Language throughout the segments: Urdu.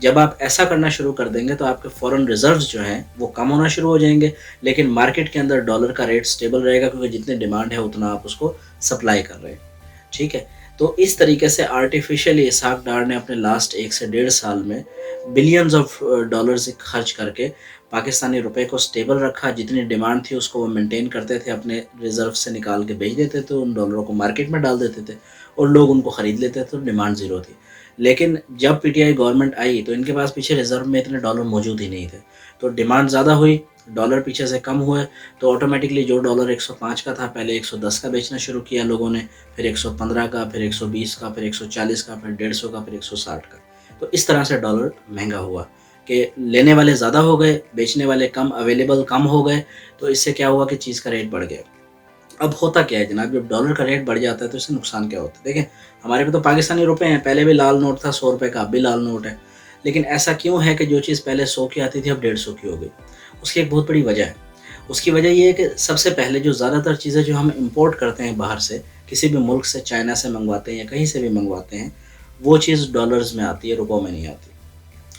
جب آپ ایسا کرنا شروع کر دیں گے تو آپ کے فورن ریزروز جو ہیں وہ کم ہونا شروع ہو جائیں گے، لیکن مارکیٹ کے اندر ڈالر کا ریٹ اسٹیبل رہے گا، کیونکہ جتنی ڈیمانڈ ہے اتنا آپ اس کو سپلائی کر رہے ہیں، ٹھیک ہے؟ تو اس طریقے سے آرٹیفیشلی اسحاق ڈار نے اپنے لاسٹ 1 سے 1.5 سال میں بلینز آف ڈالرز خرچ کر کے پاکستانی روپے کو اسٹیبل رکھا، جتنی ڈیمانڈ تھی اس کو وہ مینٹین کرتے تھے، اپنے ریزرو سے نکال کے بیچ دیتے تھے، ان ڈالروں کو مارکیٹ میں ڈال دیتے تھے اور لوگ ان کو خرید لیتے تھے، تو ڈیمانڈ زیرو تھی۔ لیکن جب پی ٹی آئی گورنمنٹ آئی تو ان کے پاس پیچھے ریزرو میں اتنے ڈالر موجود ہی نہیں تھے، تو ڈیمانڈ زیادہ ہوئی، ڈالر پیچھے سے کم ہوئے، تو آٹومیٹکلی جو ڈالر 105 کا تھا پہلے 110 کا بیچنا شروع کیا لوگوں نے، پھر 115 کا، پھر 120 کا، پھر 140 کا، پھر 150 کا، پھر 160 کا۔ تو اس طرح سے ڈالر مہنگا ہوا کہ لینے والے زیادہ ہو گئے، بیچنے والے کم، اویلیبل کم ہو گئے، تو اس سے کیا ہوا کہ چیز کا ریٹ بڑھ گیا۔ اب ہوتا کیا ہے جناب، جب ڈالر کا ریٹ بڑھ جاتا ہے تو اس سے نقصان کیا ہوتا ہے؟ دیکھیں، ہمارے پہ تو پاکستانی روپے ہیں، پہلے بھی لال نوٹ تھا 100 روپے کا، اب بھی لال نوٹ ہے، لیکن ایسا کیوں ہے کہ جو چیز پہلے 100 کی آتی تھی اب 150 کی ہو گئی؟ اس کی ایک بہت بڑی وجہ ہے۔ اس کی وجہ یہ ہے کہ سب سے پہلے جو زیادہ تر چیزیں جو ہم امپورٹ کرتے ہیں باہر سے، کسی بھی ملک سے، چائنا سے منگواتے ہیں یا کہیں سے بھی منگواتے ہیں، وہ چیز ڈالرز میں آتی ہے، روپوں میں نہیں آتی،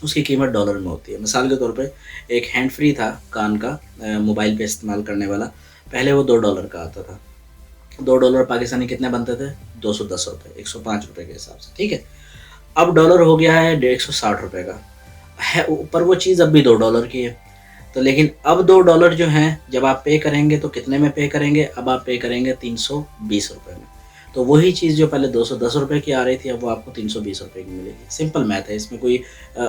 اس کی قیمت ڈالر میں ہوتی ہے۔ مثال کے طور پہ ایک ہینڈ فری تھا کان کا، موبائل پہ استعمال کرنے والا، پہلے وہ $2 کا آتا تھا۔ $2 پاکستانی کتنے بنتے تھے؟ 210 روپے، 105 روپے کے حساب سے، ٹھیک ہے؟ اب ڈالر ہو گیا ہے 160 روپے کا ہے، پر وہ چیز اب بھی $2 کی ہے۔ تو لیکن اب $2 جو ہیں جب آپ پے کریں گے تو کتنے میں پے کریں گے؟ اب آپ پے کریں گے 320 روپے میں۔ تو وہی چیز جو پہلے 210 روپے کی آ رہی تھی اب وہ آپ کو 320 روپے کی ملے گی۔ سمپل میتھ ہے، اس میں کوئی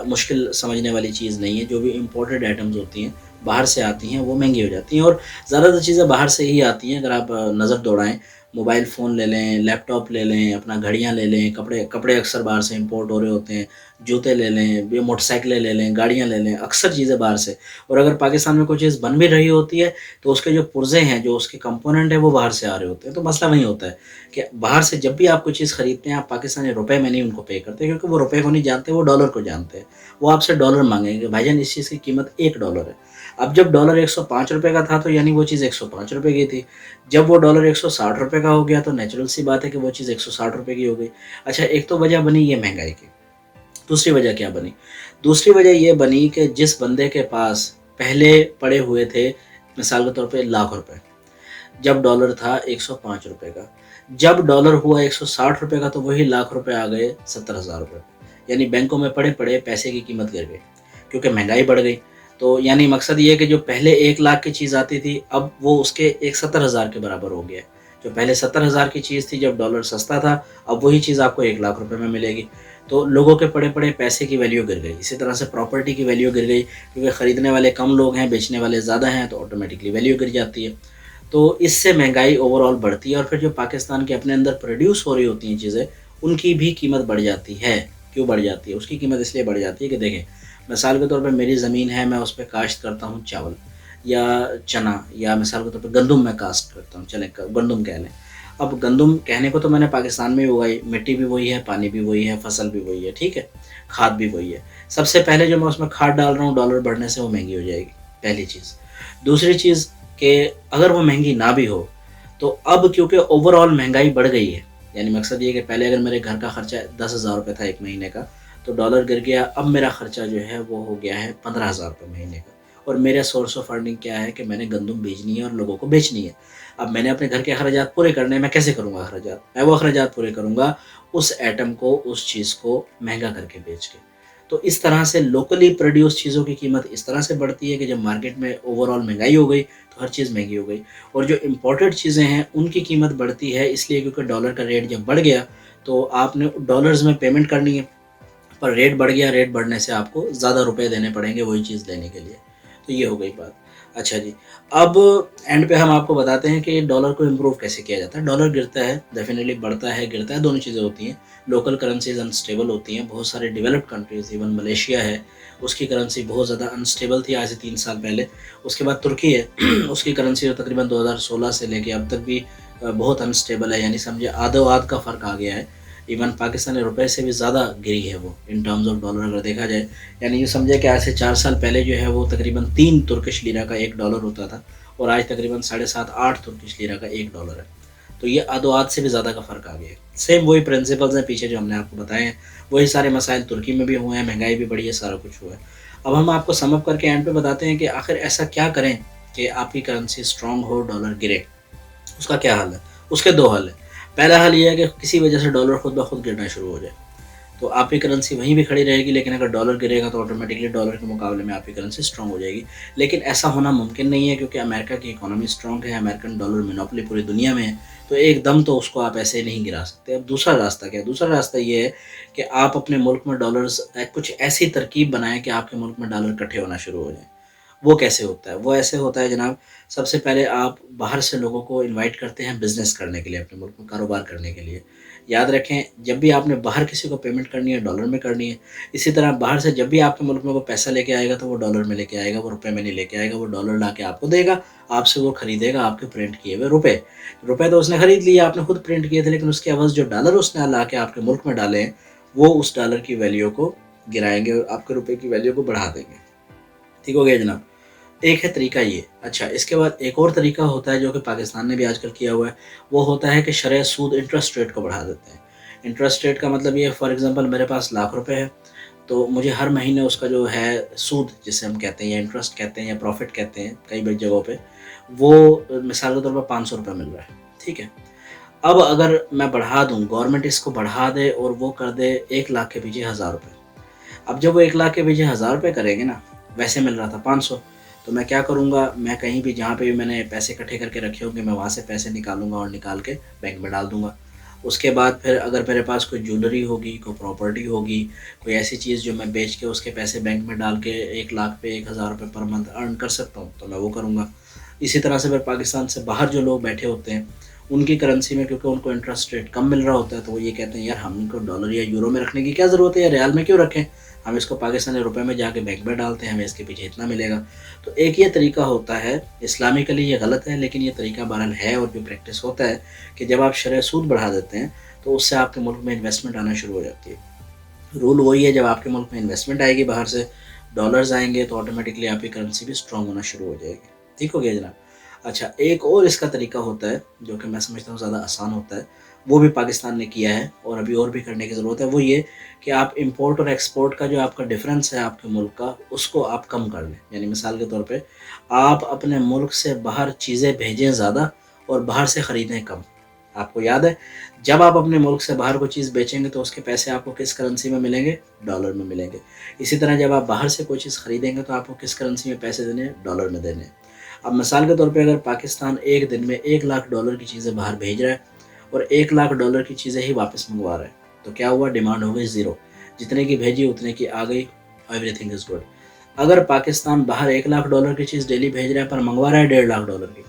مشکل سمجھنے والی چیز نہیں ہے۔ جو بھی امپورٹڈ آئٹمز ہوتی ہیں باہر سے آتی ہیں وہ مہنگی ہو جاتی ہیں، اور زیادہ تر چیزیں باہر سے ہی آتی ہیں۔ اگر آپ نظر دوڑائیں، موبائل فون لے لیں، لیپ ٹاپ لے لیں، اپنا گھڑیاں لے لیں، کپڑے اکثر باہر سے امپورٹ ہو رہے ہوتے ہیں، جوتے لے لیں، موٹر سائیکلیں لے لیں، گاڑیاں لے لیں، اکثر چیزیں باہر سے۔ اور اگر پاکستان میں کوئی چیز بن بھی رہی ہوتی ہے تو اس کے جو پرزے ہیں، جو اس کے کمپوننٹ ہیں، وہ باہر سے آ رہے ہوتے ہیں۔ تو مسئلہ وہی ہوتا ہے کہ باہر سے جب بھی آپ کوئی چیز خریدتے ہیں آپ پاکستانی روپے میں نہیں ان کو پے کرتے، کیونکہ وہ روپے کو نہیں جانتے، وہ ڈالر کو جانتے ہیں۔ وہ آپ سے ڈالر مانگیں گے، بھائی جان اس چیز کی قیمت $1 ہے۔ اب جب ڈالر 105 روپے کا تھا تو یعنی وہ چیز 105 روپے کی تھی۔ جب وہ ڈالر 160 روپے کا ہو گیا تو نیچرل سی بات ہے کہ وہ چیز 160 روپے کی ہو گئی۔ اچھا، ایک تو وجہ بنی یہ مہنگائی کی۔ دوسری وجہ کیا بنی؟ دوسری وجہ یہ بنی کہ جس بندے کے پاس پہلے پڑے ہوئے تھے مثال کے طور پہ $1,00,000، جب ڈالر تھا 105 روپے کا، جب ڈالر ہوا 160 روپے کا تو وہی $1,00,000 آ گئے 70,000 روپے، یعنی بینکوں میں پڑے پڑے پیسے کی قیمت گر گئی، کیونکہ مہنگائی بڑھ گئی۔ تو یعنی مقصد یہ ہے کہ جو پہلے 1,00,000 کی چیز آتی تھی اب وہ اس کے 70,000 کے برابر ہو گیا ہے۔ جو پہلے 70,000 کی چیز تھی جب ڈالر سستا تھا، اب وہی چیز آپ کو 1,00,000 روپے میں ملے گی۔ تو لوگوں کے پڑے پڑے پیسے کی ویلیو گر گئی، اسی طرح سے پراپرٹی کی ویلیو گر گئی، کیونکہ خریدنے والے کم لوگ ہیں، بیچنے والے زیادہ ہیں، تو آٹومیٹکلی ویلیو گر جاتی ہے۔ تو اس سے مہنگائی اوور آل بڑھتی ہے، اور پھر جو پاکستان کے اپنے اندر پروڈیوس ہو رہی ہوتی ہیں چیزیں ان کی بھی قیمت بڑھ جاتی ہے۔ کیوں بڑھ جاتی ہے؟ اس کی قیمت اس لیے بڑھ جاتی ہے کہ دیکھیں، مثال کے طور پہ میری زمین ہے، میں اس پہ کاشت کرتا ہوں چاول یا چنا، یا مثال کے طور پہ گندم میں کاشت کرتا ہوں، چلیں گندم کہہ لیں۔ اب گندم کہنے کو تو میں نے پاکستان میں اگائی، مٹی بھی وہی ہے، پانی بھی وہی ہے، فصل بھی وہی ہے، ٹھیک ہے، کھاد بھی وہی ہے۔ سب سے پہلے جو میں اس میں کھاد ڈال رہا ہوں ڈالر بڑھنے سے وہ مہنگی ہو جائے گی، پہلی چیز۔ دوسری چیز کہ اگر وہ مہنگی نہ بھی ہو تو اب کیونکہ اوور آل مہنگائی بڑھ گئی ہے، یعنی مقصد یہ کہ پہلے اگر میرے گھر کا خرچہ 10,000 روپے تھا ایک مہینے کا، تو ڈالر گر گیا، اب میرا خرچہ جو ہے وہ ہو گیا ہے 15,000 روپے مہینے کا۔ اور میرا سورس آف ارننگ کیا ہے کہ میں نے گندم بیچنی ہے اور لوگوں کو بیچنی ہے۔ اب میں نے اپنے گھر کے اخراجات پورے کرنے، میں کیسے کروں گا اخراجات؟ میں وہ اخراجات پورے کروں گا اس ایٹم کو، اس چیز کو مہنگا کر کے بیچ کے۔ تو اس طرح سے لوکلی پروڈیوس چیزوں کی قیمت اس طرح سے بڑھتی ہے کہ جب مارکیٹ میں اوور آل مہنگائی ہو گئی تو ہر چیز مہنگی ہو گئی، اور جو امپورٹڈ چیزیں ہیں ان کی قیمت بڑھتی ہے اس لیے کیونکہ ڈالر کا ریٹ جب بڑھ گیا تو آپ نے ڈالرز میں پیمنٹ کرنی ہے، پر ریٹ بڑھ گیا، ریٹ بڑھنے سے آپ کو زیادہ روپے دینے پڑیں گے وہی چیز لینے کے لیے۔ تو یہ ہو گئی بات۔ اچھا جی، اب اینڈ پہ ہم آپ کو بتاتے ہیں کہ ڈالر کو امپروو کیسے کیا جاتا ہے۔ ڈالر گرتا ہے، ڈیفینیٹلی بڑھتا ہے گرتا ہے، دونوں چیزیں ہوتی ہیں۔ لوکل کرنسیز انسٹیبل ہوتی ہیں، بہت سارے ڈیولپڈ کنٹریز، ایون ملیشیا ہے، اس کی کرنسی بہت زیادہ انسٹیبل تھی آج سے 3 سال پہلے۔ اس کے بعد ترکی ہے، اس کی کرنسی تقریباً 2016 سے لے کے اب تک بھی بہت انسٹیبل ہے، یعنی سمجھے آدھو آدھ کا فرق آ گیا ہے۔ ایون پاکستانی روپے سے بھی زیادہ گری ہے وہ ان ٹرمز آف ڈالر اگر دیکھا جائے، یعنی یہ سمجھے کہ آج سے 4 سال پہلے جو ہے وہ تقریباً 3 ترکش لیرہ کا $1 ہوتا تھا، اور آج تقریباً 7.5 8 ترکش لیرہ کا $1 ہے۔ تو یہ ادوات سے بھی زیادہ کا فرق آ گیا ہے۔ سیم وہی پرنسپلز ہیں پیچھے جو ہم نے آپ کو بتائے ہیں، وہی سارے مسائل ترکی میں بھی ہوئے ہیں، مہنگائی بھی بڑھی ہے، سارا کچھ ہوا ہے۔ اب ہم آپ کو سم اپ کر کے اینڈ پہ بتاتے ہیں کہ آخر ایسا کیا کریں کہ آپ کی کرنسی اسٹرانگ ہو، ڈالر گرے۔ اس کا کیا حل ہے؟ اس کے دو حل ہیں۔ پہلا حل یہ ہے کہ کسی وجہ سے ڈالر خود بخود گرنا شروع ہو جائے، تو آپ کی کرنسی وہیں بھی کھڑی رہے گی، لیکن اگر ڈالر گرے گا تو آٹومیٹکلی ڈالر کے مقابلے میں آپ کی کرنسی اسٹرانگ ہو جائے گی۔ لیکن ایسا ہونا ممکن نہیں ہے، کیونکہ امریکہ کی اکانومی اسٹرانگ ہے، امریکن ڈالر مونوپولی پوری دنیا میں ہے، تو ایک دم تو اس کو آپ ایسے نہیں گرا سکتے۔ اب دوسرا راستہ کیا ہے؟ دوسرا راستہ یہ ہے کہ آپ اپنے ملک میں ڈالرز کچھ ایسی ترکیب بنائیں کہ آپ کے ملک میں ڈالر اکٹھے ہونا شروع ہو جائیں۔ وہ کیسے ہوتا ہے؟ وہ ایسے ہوتا ہے جناب، سب سے پہلے آپ باہر سے لوگوں کو انوائٹ کرتے ہیں بزنس کرنے کے لیے، اپنے ملک میں کاروبار کرنے کے لیے۔ یاد رکھیں، جب بھی آپ نے باہر کسی کو پیمنٹ کرنی ہے ڈالر میں کرنی ہے۔ اسی طرح باہر سے جب بھی آپ کے ملک میں وہ پیسہ لے کے آئے گا تو وہ ڈالر میں لے کے آئے گا، وہ روپے میں نہیں لے کے آئے گا، وہ ڈالر لا کے آپ کو دے گا، آپ سے وہ خریدے گا آپ کے پرنٹ کیے ہوئے روپے۔ روپے تو اس نے خرید لیے، آپ نے خود پرنٹ کیے تھے، لیکن اس کے عوض جو ڈالر اس نے لا کے آپ کے ملک میں ڈالے ہیں، وہ اس ڈالر کی ویلیو کو گرائیں گے اور آپ کے روپے کی ویلیو کو بڑھا دیں گے۔ ٹھیک ہو گیا جناب؟ ایک ہے طریقہ یہ۔ اچھا، اس کے بعد ایک اور طریقہ ہوتا ہے جو کہ پاکستان نے بھی آج کل کیا ہوا ہے، وہ ہوتا ہے کہ شرح سود انٹرسٹ ریٹ کو بڑھا دیتے ہیں۔ انٹرسٹ ریٹ کا مطلب یہ ہے، فار ایگزامپل میرے پاس ₹1,00,000 ہے، تو مجھے ہر مہینے اس کا جو ہے سود جسے ہم کہتے ہیں یا انٹرسٹ کہتے ہیں یا پروفٹ کہتے ہیں کئی بڑی جگہوں پہ، وہ مثال کے طور پر ₹500 مل رہا ہے۔ ٹھیک ہے، اب اگر میں بڑھا دوں، گورنمنٹ اس کو بڑھا دے اور وہ کر دے 1,00,000 کے پیچھے ₹1,000۔ اب جب وہ 1,00,000 کے پیچھے ₹1,000 کریں گے نا، ویسے مل رہا تھا 500، تو میں کیا کروں گا، میں کہیں بھی جہاں پہ بھی میں نے پیسے اکٹھے کر کے رکھے ہوں گے، میں وہاں سے پیسے نکالوں گا اور نکال کے بینک میں ڈال دوں گا۔ اس کے بعد پھر اگر میرے پاس کوئی جولری ہوگی، کوئی پراپرٹی ہوگی، کوئی ایسی چیز جو میں بیچ کے اس کے پیسے بینک میں ڈال کے 1,00,000 پہ ₹1,000 پر منتھ ارن کر سکتا ہوں، تو میں وہ کروں گا۔ اسی طرح سے پھر پاکستان سے باہر جو لوگ بیٹھے ہوتے ہیں، ان کی کرنسی میں کیونکہ ان کو انٹرسٹ ریٹ کم مل رہا ہوتا ہے، تو وہ یہ کہتے ہیں یار ہم ان کو ڈالر یا یورو میں رکھنے کی کیا ضرورت ہے، یا ریال میں کیوں رکھیں، ہم اس کو پاکستانی روپے میں جا کے بینک میں ڈالتے ہیں، ہمیں اس کے پیچھے اتنا ملے گا۔ تو ایک یہ طریقہ ہوتا ہے، اسلامکلی یہ غلط ہے، لیکن یہ طریقہ بہرحال ہے اور جو پریکٹس ہوتا ہے کہ جب آپ شرح سود بڑھا دیتے ہیں تو اس سے آپ کے ملک میں انویسٹمنٹ آنا شروع ہو جاتی ہے۔ رول وہی ہے، جب آپ کے ملک میں انویسٹمنٹ آئے گی باہر سے، ڈالرز آئیں گے، تو آٹومیٹکلی آپ کی کرنسی بھی اسٹرانگ ہونا شروع ہو جائے گی۔ ٹھیک ہو گیا جناب؟ اچھا، ایک اور اس کا طریقہ ہوتا ہے جو کہ میں سمجھتا ہوں زیادہ آسان ہوتا ہے، وہ بھی پاکستان نے کیا ہے اور ابھی اور بھی کرنے کی ضرورت ہے۔ وہ یہ کہ آپ امپورٹ اور ایکسپورٹ کا جو آپ کا ڈفرینس ہے آپ کے ملک کا، اس کو آپ کم کر لیں۔ یعنی مثال کے طور پہ آپ اپنے ملک سے باہر چیزیں بھیجیں زیادہ اور باہر سے خریدیں کم۔ آپ کو یاد ہے، جب آپ اپنے ملک سے باہر کوئی چیز بیچیں گے تو اس کے پیسے آپ کو کس کرنسی میں ملیں گے؟ ڈالر میں ملیں گے۔ اسی طرح جب آپ باہر سے کوئی چیز خریدیں گے تو آپ کو کس کرنسی میں پیسے دینے ہیں؟ ڈالر میں دینے ہیں۔ اب مثال کے طور پہ اگر پاکستان ایک دن میں $1,00,000 کی چیزیں باہر بھیج رہا ہے اور $1,00,000 کی چیزیں ہی واپس منگوا رہا ہے، تو کیا ہوا؟ ڈیمانڈ ہو گئی زیرو۔ جتنے کی بھیجی اتنے کی آ گئی، ایوری تھنگ از گڈ۔ اگر پاکستان باہر $1,00,000 کی چیز ڈیلی بھیج رہا ہے پر منگوا رہا ہے $1,50,000 کی،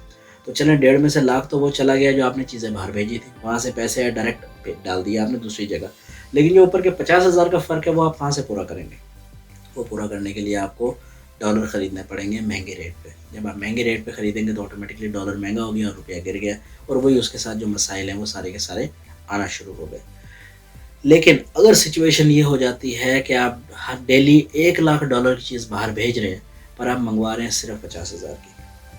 تو چلیں 1.5 میں سے لاکھ تو وہ چلا گیا جو آپ نے چیزیں باہر بھیجی تھی، وہاں سے پیسے ڈائریکٹ ڈال دیا آپ نے دوسری جگہ، لیکن جو اوپر کے 50,000 کا فرق ہے وہ آپ کہاں سے پورا کریں گے؟ وہ پورا کرنے کے لیے آپ کو ڈالر خریدنے پڑیں گے مہنگے ریٹ پہ۔ جب آپ مہنگے ریٹ پہ خریدیں گے تو آٹومیٹکلی ڈالر مہنگا ہو گیا اور روپیہ گر گیا، اور وہی اس کے ساتھ جو مسائل ہیں وہ سارے کے سارے آنا شروع ہو گئے۔ لیکن اگر سچویشن یہ ہو جاتی ہے کہ آپ ہر ڈیلی $1,00,000 کی چیز باہر بھیج رہے ہیں پر آپ منگوا رہے ہیں صرف 50,000 کی،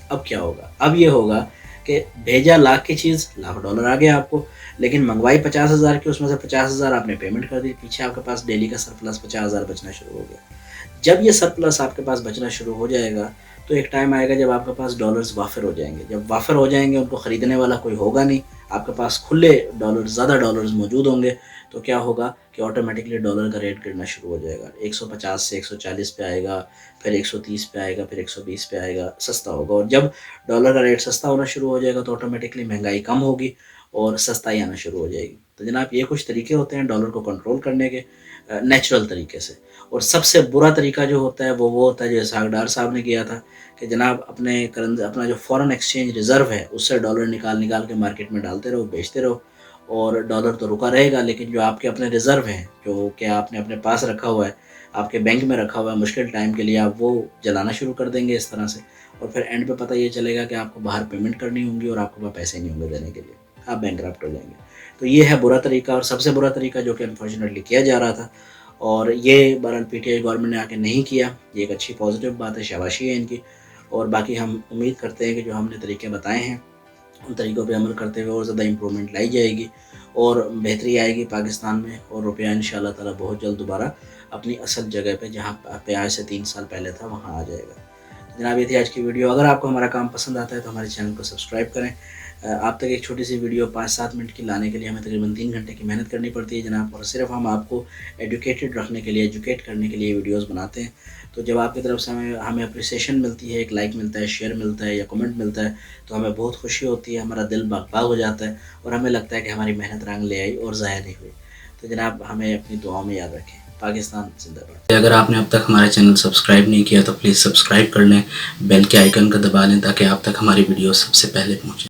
اب کیا ہوگا؟ اب یہ ہوگا کہ بھیجا $1,00,000 کی چیز، $1,00,000 آ گیا آپ کو، لیکن منگوائی 50,000 کی، اس میں سے 50,000 آپ نے پیمنٹ کر دی، پیچھے آپ کے پاس ڈیلی کا سرپلس 50,000 بچنا شروع ہو گیا۔ جب یہ سرپلس آپ کے پاس بچنا شروع ہو جائے گا تو ایک ٹائم آئے گا جب آپ کے پاس ڈالرز وافر ہو جائیں گے۔ جب وافر ہو جائیں گے، ان کو خریدنے والا کوئی ہوگا نہیں، آپ کے پاس کھلے ڈالرز، زیادہ ڈالرز موجود ہوں گے، تو کیا ہوگا کہ آٹومیٹکلی ڈالر کا ریٹ گرنا شروع ہو جائے گا، 150 سے 140 پہ آئے گا، پھر 130 پہ آئے گا، پھر 120 پہ آئے گا، سستا ہوگا۔ اور جب ڈالر کا ریٹ سستا ہونا شروع ہو جائے گا تو آٹومیٹکلی مہنگائی کم ہوگی اور سستائی آنا شروع ہو جائے گی۔ تو جناب یہ کچھ طریقے ہوتے ہیں ڈالر کو کنٹرول کرنے کے نیچرل طریقے سے۔ اور سب سے برا طریقہ جو ہوتا ہے وہ ہوتا ہے جو اسحاق ڈار صاحب نے کیا تھا کہ جناب اپنا جو فورن ایکسچینج ریزرو ہے اس سے ڈالر نکال کے مارکیٹ میں ڈالتے رہو، بیچتے رہو، اور ڈالر تو رکا رہے گا، لیکن جو آپ کے اپنے ریزرو ہیں جو کہ آپ نے اپنے پاس رکھا ہوا ہے، آپ کے بینک میں رکھا ہوا ہے، مشکل ٹائم کے لیے آپ وہ جلانا شروع کر دیں گے اس طرح سے، اور پھر اینڈ پہ پتہ یہ چلے گا کہ آپ کو باہر پیمنٹ کرنی ہوں گی اور آپ کے پاس پیسے نہیں ہوں گے دینے کے لیے، آپ بینکرپٹ ہو جائیں گے۔ تو یہ ہے برا طریقہ، اور سب سے برا طریقہ جو کہ انفارچونیٹلی کیا جا رہا تھا، اور یہ بہرحال پی ٹی آئی گورنمنٹ نے آ کے نہیں کیا۔ یہ ایک اچھی پازیٹیو بات ہے، شاباشی ہے ان کی، اور باقی ہم امید کرتے ہیں کہ جو ہم نے طریقے بتائے ہیں ان طریقوں پہ عمل کرتے ہوئے اور زیادہ امپرومنٹ لائی جائے گی اور بہتری آئے گی پاکستان میں، اور روپیہ انشاءاللہ تعالی بہت جلد دوبارہ اپنی اصل جگہ پہ جہاں پہ آج سے 3 سال پہلے تھا وہاں آ جائے گا۔ جناب یہ تھی آج کی ویڈیو۔ اگر آپ کو ہمارا کام پسند آتا ہے تو ہمارے چینل کو سبسکرائب کریں۔ آپ تک ایک چھوٹی سی ویڈیو 5-7 منٹ کی لانے کے لیے ہمیں تقریباً 3 گھنٹے کی محنت کرنی پڑتی ہے جناب، اور صرف ہم آپ کو ایڈوکیٹڈ رکھنے کے لیے، ایجوکیٹ کرنے کے لیے ویڈیوز بناتے ہیں۔ تو جب آپ کی طرف سے ہمیں اپریسیشن ملتی ہے، ایک لائک ملتا ہے، شیئر ملتا ہے یا کمنٹ ملتا ہے، تو ہمیں بہت خوشی ہوتی ہے، ہمارا دل باغ باغ ہو جاتا ہے اور ہمیں لگتا ہے کہ ہماری محنت رنگ لے آئی اور ضائع نہیں ہوئی۔ تو جناب ہمیں اپنی دعاؤں میں یاد رکھیں۔ پاکستان زندہ باد۔ اگر آپ نے اب تک ہمارا چینل سبسکرائب نہیں کیا تو پلیز سبسکرائب کر لیں، بیل کے آئیکن کو دبا لیں تاکہ آپ تک ہماری ویڈیو سب سے پہلے پہنچیں۔